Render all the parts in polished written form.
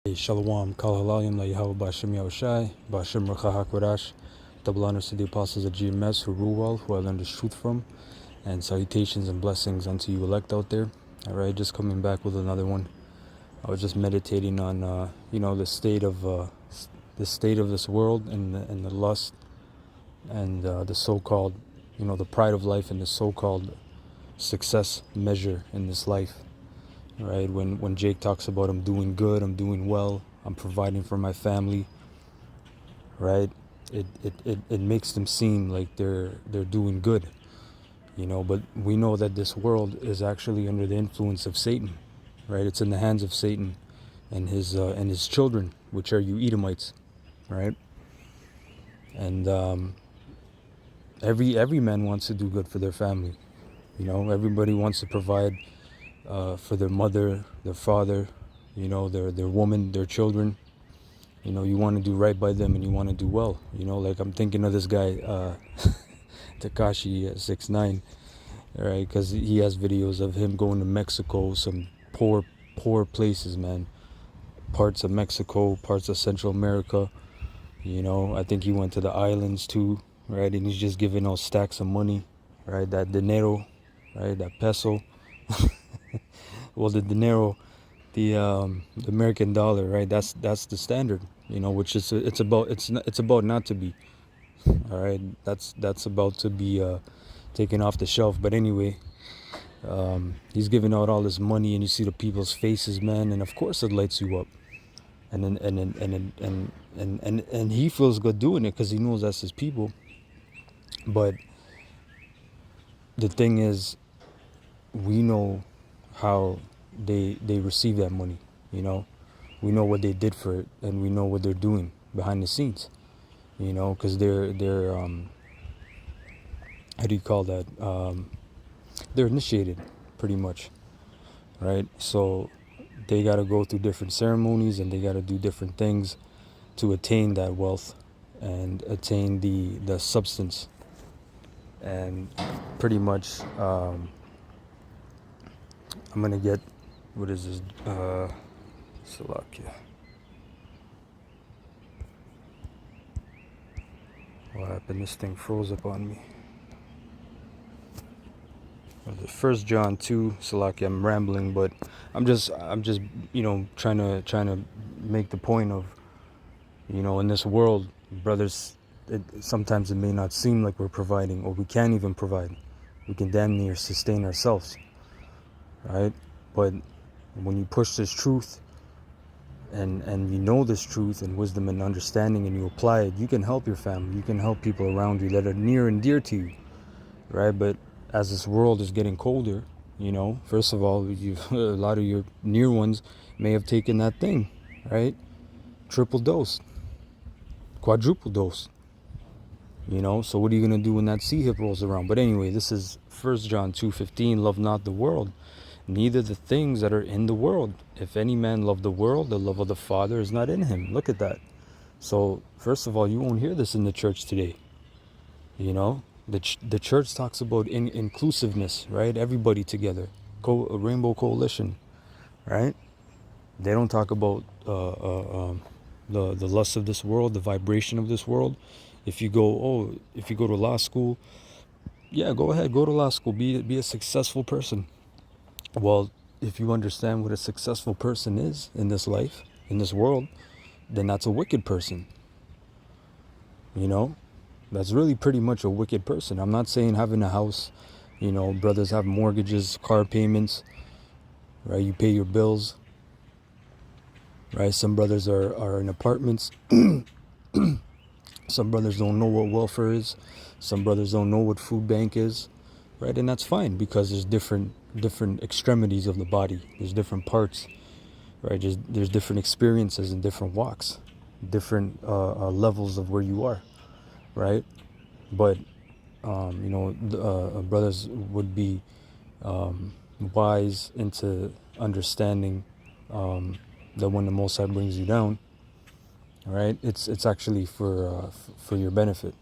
Shalom, Kal Halalim, La Yahweh Bashem Yahushai, Bashem Recha HaKodash, double honors to the apostles of GMS who rule well, who I learned this truth from, and salutations and blessings unto you elect out there. Alright, just coming back with another one. I was just meditating on, the state of this world and the lust and the so-called, the pride of life and the so-called success measure in this life. Right, when Jake talks about I'm doing good, I'm doing well, I'm providing for my family, right, it makes them seem like they're doing good, but we know that this world is actually under the influence of Satan, right? It's in the hands of Satan and his children, which are you Edomites, right? And every man wants to do good for their family. Everybody wants to provide for their mother, their father, their woman, their children. You want to do right by them and you want to do well. Like I'm thinking of this guy, Takashi 6ix9ine, right? Because he has videos of him going to Mexico, some poor places, man. Parts of Mexico, parts of Central America. I think he went to the islands too, right? And he's just giving out stacks of money, right? That dinero, right? That peso. Well, the dinero, the American dollar, right? That's the standard, which is it's about not to be. All right, that's about to be taken off the shelf. But anyway, he's giving out all this money, and you see the people's faces, man, and of course it lights you up. And he feels good doing it because he knows that's his people. But the thing is, we know how they receive that money. We know what they did for it, and we know what they're doing behind the scenes. Because they're how do you call that? They're initiated, pretty much, right? So they got to go through different ceremonies, and they got to do different things to attain that wealth and attain the substance. And pretty much, I'm gonna get, what is this? Salakia. What happened? This thing froze up on me. First John 2, Salakia. I'm rambling, but I'm just trying to make the point of, in this world, brothers, sometimes it may not seem like we're providing, or we can't even provide. We can damn near sustain ourselves, right? But when you push this truth and you know this truth and wisdom and understanding, and you apply it, you can help your family, you can help people around you that are near and dear to you, right? But as this world is getting colder, first of all, a lot of your near ones may have taken that thing, right? Triple dose, quadruple dose, so what are you going to do when that sea hip rolls around? But anyway, this is 1 John 2:15, love not the world, neither the things that are in the world. If any man love the world, the love of the Father is not in him. Look at that. So first of all, you won't hear this in the church today. The church talks about inclusiveness, right? Everybody together, a rainbow coalition, right? They don't talk about the lust of this world, the vibration of this world. If you go to law school, yeah, go ahead, go to law school, be a successful person. Well, if you understand what a successful person is in this life, in this world, then that's a wicked person. That's really pretty much a wicked person. I'm not saying having a house, brothers have mortgages, car payments, right? You pay your bills, right? Some brothers are in apartments. Some brothers don't know what welfare is. Some brothers don't know what food bank is, right? And that's fine, because there's different extremities of the body. There's different parts, right? There's different experiences and different walks, different levels of where you are, right? But brothers would be wise into understanding that when the Most High brings you down, right, it's actually for your benefit,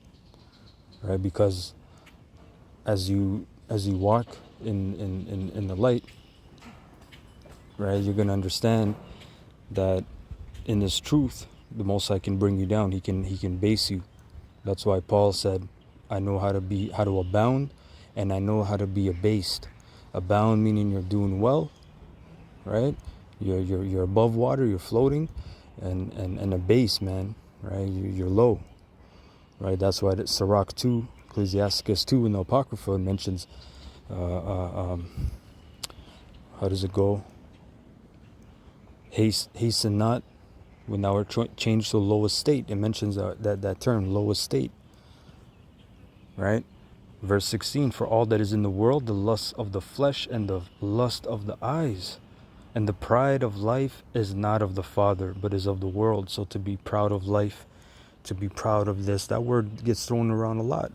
right? Because as you walk in the light, right, you're gonna understand that in this truth, the Most High can bring you down. He can base you. That's why Paul said, I know how to abound, and I know how to be abased. Abound meaning you're doing well, right? You're above water, you're floating, and abase, man, right? You're low, right? That's why Sirach 2, Ecclesiasticus 2 in the Apocrypha mentions, how does it go? Hasten not when thou art changed to the lowest state. It mentions that term, lowest state, right? Verse 16, for all that is in the world, the lust of the flesh and the lust of the eyes and the pride of life is not of the Father, but is of the world. So to be proud of life, to be proud of this, that word gets thrown around a lot.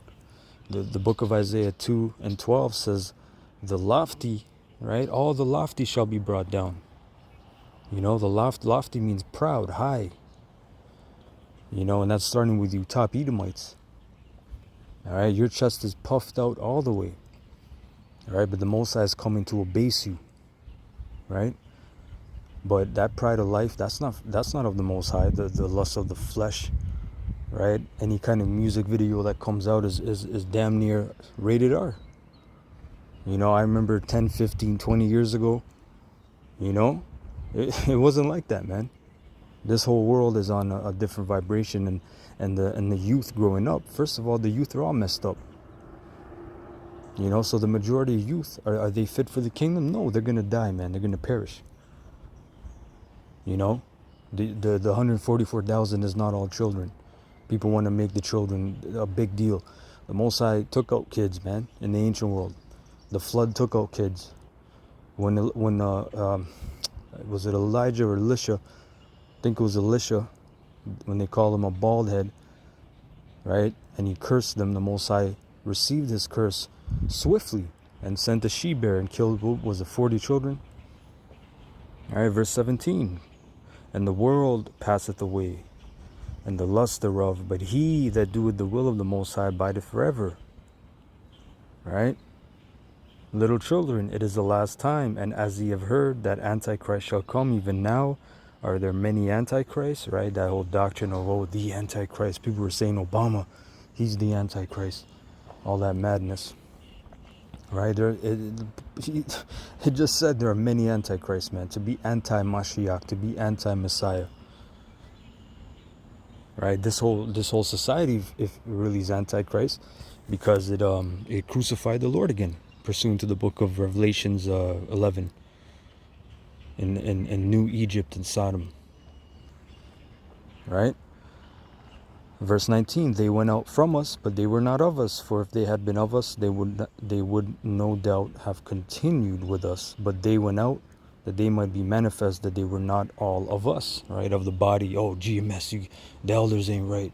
The book of Isaiah 2 and 12 says, the lofty, right? All the lofty shall be brought down. You know, the lofty means proud, high. You know, and that's starting with you top Edomites. All right, your chest is puffed out all the way. All right, but the Most High is coming to abase you. Right? But that pride of life, that's not of the Most High. The lust of the flesh, right? Any kind of music video that comes out is damn near rated R. You know, I remember 10, 15, 20 years ago, you know, it wasn't like that, man. This whole world is on a different vibration, and the youth growing up, first of all, the youth are all messed up. You know, so the majority of youth, are they fit for the kingdom? No, they're going to die, man. They're going to perish. You know, the 144,000 is not all children. People want to make the children a big deal. The Most High took out kids, man, in the ancient world. The flood took out kids. When was it Elijah or Elisha? I think it was Elisha, when they called him a bald head, right? And he cursed them. The Most High received his curse swiftly and sent a she-bear and killed, was it 40 children? All right, verse 17. And the world passeth away, and the lust thereof, but he that doeth the will of the Most High abideth forever. Right? Little children, it is the last time, and as ye have heard that Antichrist shall come, even now are there many Antichrists, right? That whole doctrine of, oh, the Antichrist. People were saying Obama, he's the Antichrist. All that madness. Right? It just said there are many Antichrists, man. To be anti-Mashiach, to be anti-Messiah. Right? This whole society, if really is Antichrist, because it crucified the Lord again, pursuant to the book of Revelations 11, in New Egypt and Sodom. Right? Verse 19, they went out from us, but they were not of us. For if they had been of us, they would no doubt have continued with us. But they went out, that they might be manifest that they were not all of us, right? Of the body. Oh, GMS, the elders ain't right.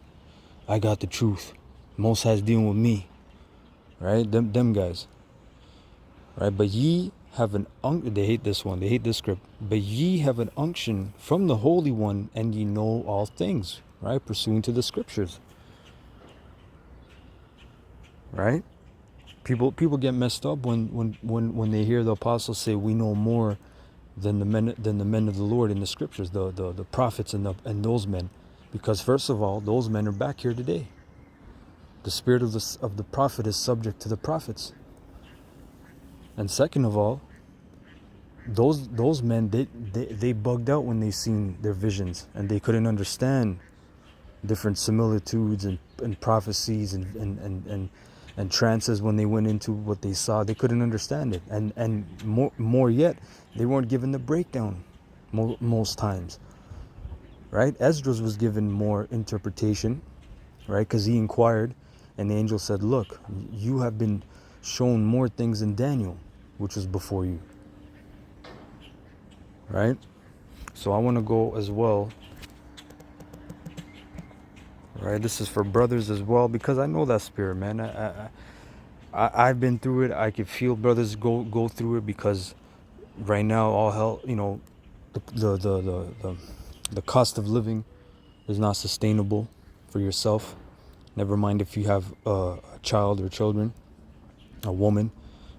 I got the truth. Most High's dealing with me, right? Them guys, right? But ye have an unction. They hate this one. They hate this script. But ye have an unction from the Holy One, and ye know all things. Right, pursuing to the scriptures. Right, people get messed up when they hear the apostles say we know more than the men of the Lord in the scriptures, the prophets and those men, because first of all, those men are back here today. The spirit of the prophet is subject to the prophets, and second of all, those men they bugged out when they seen their visions and they couldn't understand different similitudes and prophecies and trances. When they went into what they saw, they couldn't understand it, and more yet, they weren't given the breakdown most times. Right? Esdras was given more interpretation, right? Because he inquired, and the angel said, look, you have been shown more things than Daniel, which was before you. Right? So I want to go as well. Right, this is for brothers as well, because I know that spirit, man. I've been through it. I can feel brothers go through it, because right now all hell, you know, the cost of living is not sustainable for yourself. Never mind if you have a child or children, a woman,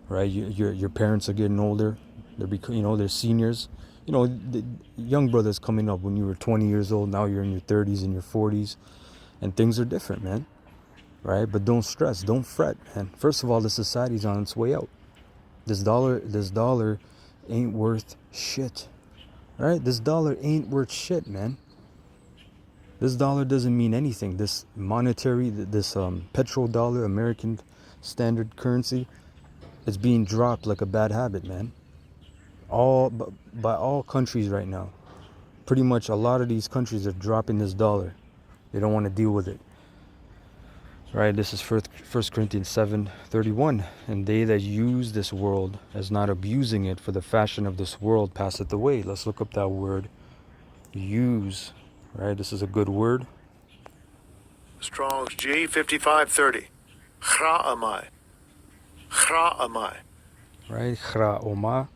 right? Your parents are getting older. They're seniors. the young brothers coming up when you were 20 years old, now you're in your 30s and your 40s, and things are different, man. Right? But don't stress, don't fret, man. First of all, the society's on its way out. This dollar ain't worth shit. Right? This dollar ain't worth shit, man. This dollar doesn't mean anything. This monetary, this petrodollar, American standard currency, it's being dropped like a bad habit, man. By all countries right now. Pretty much a lot of these countries are dropping this dollar. They don't want to deal with it. Right, this is 1 Corinthians 7:31. And they that use this world as not abusing it, for the fashion of this world passeth away. Let's look up that word, use. Right, this is a good word. Strong's G 5530. Chra'amai. Chra'amai. Right, chra'oma,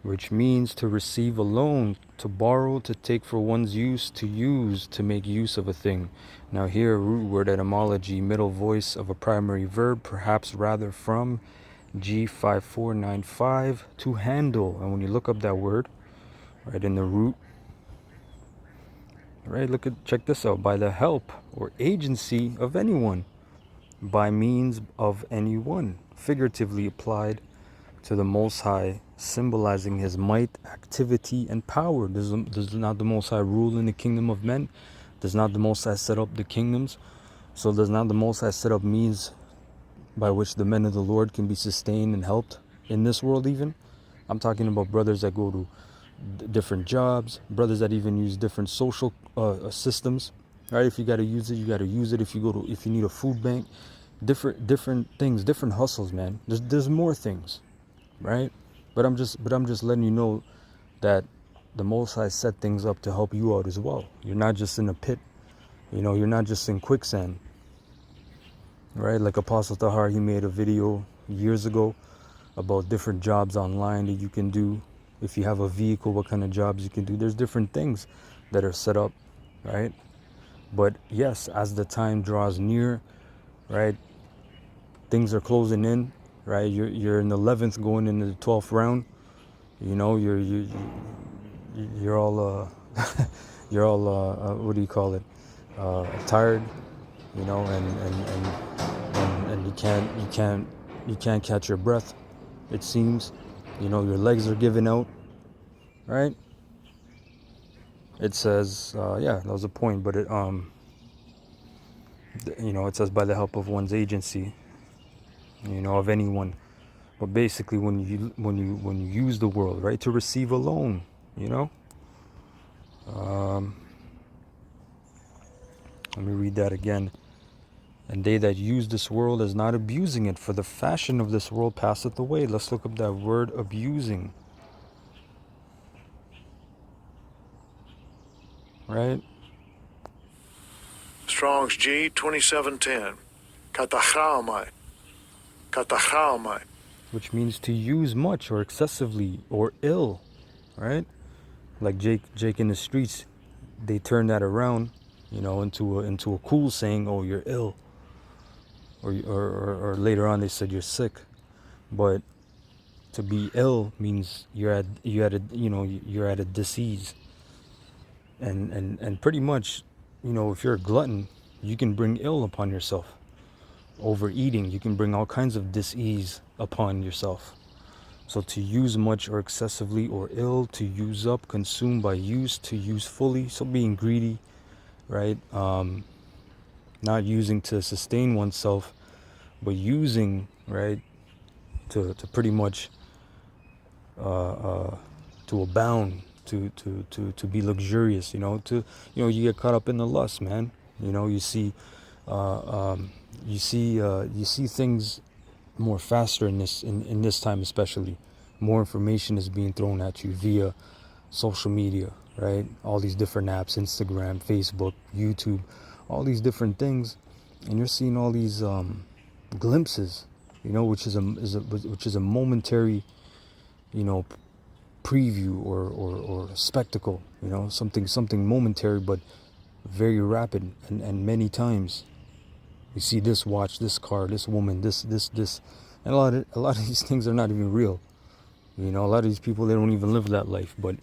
which means to receive a loan, to borrow, to take for one's use, to use, to make use of a thing. Now here, root word etymology, middle voice of a primary verb, perhaps rather from G5495, to handle. And when you look up that word, right, in the root, right, check this out, by the help or agency of anyone, by means of anyone, figuratively applied to the Most High, symbolizing his might, activity, and power. Does not the Most High rule in the kingdom of men? Does not the Most High set up the kingdoms? So does not the Most High set up means by which the men of the Lord can be sustained and helped in this world even? I'm talking about brothers that go to different jobs, brothers that even use different social systems. Right? If you got to use it, you got to use it. If you need a food bank, different things, different hustles, man. There's more things. Right? But I'm just letting you know that the Most High set things up to help you out as well. You're not just in a pit, you're not just in quicksand. Right? Like Apostle Tahar, he made a video years ago about different jobs online that you can do. If you have a vehicle, what kind of jobs you can do. There's different things that are set up, right? But yes, as the time draws near, right, things are closing in. Right, you're in the 11th, going into the 12th round. You're all you're all what do you call it? Tired, and you can't catch your breath. It seems, your legs are giving out. Right? It says, yeah, that was a point, but it it says by the help of one's agency, of anyone. But basically, when you use the world, right, to receive a loan, let me read that again. And they that use this world as not abusing it, for the fashion of this world passeth away. Let's look up that word, abusing. Right? Strong's G 2710. Katachra'amai. Katachra'amai. Which means to use much or excessively or ill, right? Like Jake in the streets, they turn that around, into a cool saying, "Oh, you're ill," or later on they said you're sick, but to be ill means you're at a disease, and pretty much, if you're a glutton, you can bring ill upon yourself. Overeating, you can bring all kinds of disease upon yourself. So to use much or excessively or ill, to use up, consume by use, to use fully. So being greedy, right? Not using to sustain oneself, but using, right, to pretty much to abound, to be luxurious. You get caught up in the lust, man. You see things more faster in this time, especially. More information is being thrown at you via social media, right? All these different apps, Instagram, Facebook, YouTube, all these different things, and you're seeing all these glimpses, which is a momentary, preview or spectacle, something momentary but very rapid, and many times you see this watch, this car, this woman, this, and a lot of these things are not even real. You know, a lot of these people, they don't even live that life. But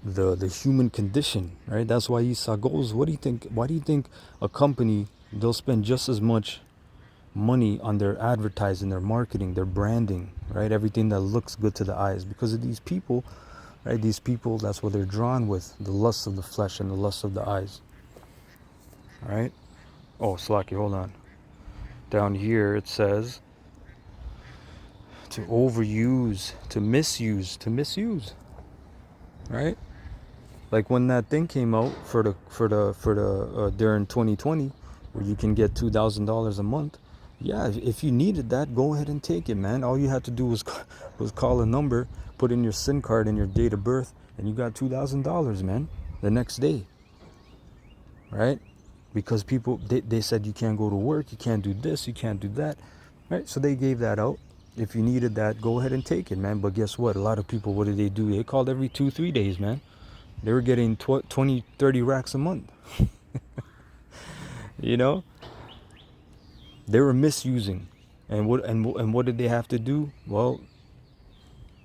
the human condition, right? That's why Esau goes. What do you think? Why do you think a company, they'll spend just as much money on their advertising, their marketing, their branding, right? Everything that looks good to the eyes, because of these people, right? These people, that's what they're drawn with, the lust of the flesh and the lust of the eyes. All right. Oh, Slaki, hold on. Down here it says to overuse, to misuse, right? Like when that thing came out for the during 2020, where you can get $2,000 a month. Yeah, if you needed that, go ahead and take it, man. All you had to do was call a number, put in your SIM card and your date of birth, and you got $2,000, man, the next day, right? Because people, they said you can't go to work, you can't do this, you can't do that, right? So they gave that out. If you needed that, go ahead and take it, man. But guess what? A lot of people, what did they do? They called every 2-3 days, man. They were getting 20, 30 racks a month. You know? They were misusing. And what did they have to do? Well,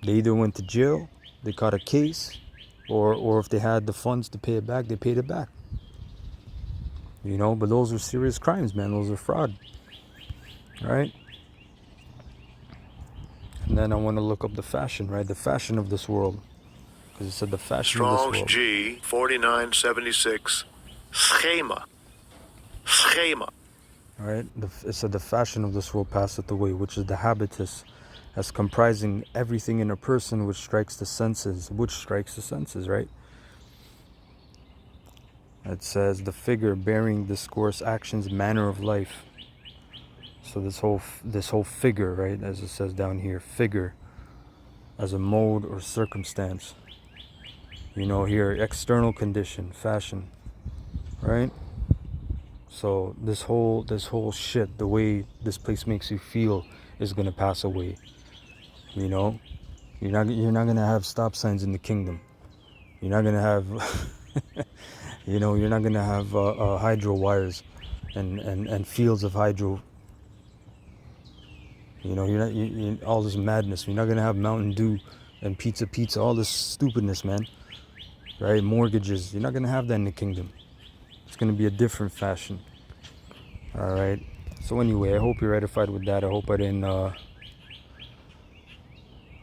they either went to jail, they caught a case, or if they had the funds to pay it back, they paid it back. You know, but those are serious crimes, man. Those are fraud. Right? And then I want to look up the fashion, right? The fashion of this world. Because it said the fashion of this Strong's world. G 4976. Schema. Schema. All right, it said the fashion of this world passeth away, which is the habitus, as comprising everything in a person which strikes the senses. Which strikes the senses, right? It says the figure bearing discourse, actions, manner of life. So this whole figure, right, as it says down here, figure, as a mode or circumstance. You know, here, external condition, fashion, right? So this whole shit, the way this place makes you feel, is gonna pass away. You know, you're not gonna have stop signs in the kingdom. You're not gonna have, you know, you're not gonna have hydro wires, and fields of hydro. You know, you're all this madness. You're not gonna have Mountain Dew and pizza, all this stupidness, man. Right? Mortgages. You're not gonna have that in the kingdom. It's gonna be a different fashion. All right. So anyway, I hope you're edified with that. I hope I didn't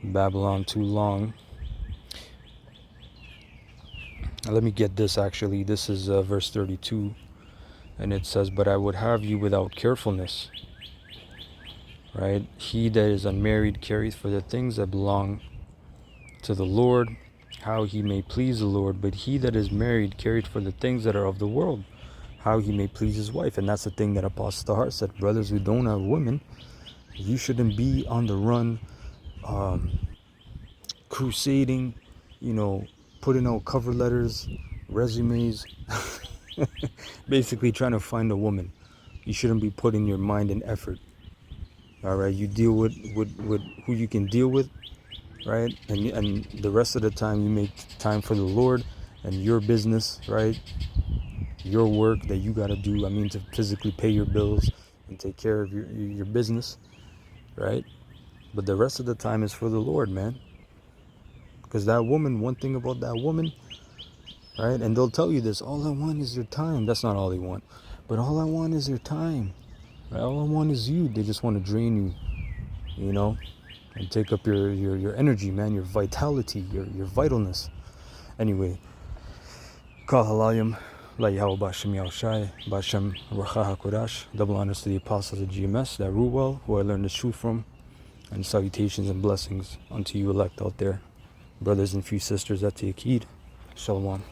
babble on too long. Let me get this. Actually, this is verse 32, and it says, "But I would have you without carefulness." Right? He that is unmarried careth for the things that belong to the Lord, how he may please the Lord. But he that is married careth for the things that are of the world, how he may please his wife. And that's the thing that Apostle Tahar said. Brothers who don't have women, you shouldn't be on the run, crusading, you know, putting out cover letters, resumes, basically trying to find a woman. You shouldn't be putting your mind and effort. All right, you deal with who you can deal with, right? And the rest of the time you make time for the Lord and your business, right? Your work that you got to do. I mean, to physically pay your bills and take care of your business, right? But the rest of the time is for the Lord, man. Because that woman, one thing about that woman, right? And they'll tell you this: all I want is your time. That's not all they want, but all I want is your time. Right? All I want is you. They just want to drain you, you know, and take up your energy, man, your vitality, your vitalness. Anyway, Kal Halalim, La Yahweh Bashem Yahushai, Bashem Racha HaKodash. Double honors to the apostles of GMS, that rule well, who I learned the truth from, and salutations and blessings unto you elect out there, brothers and few sisters at the Akid. Shalom.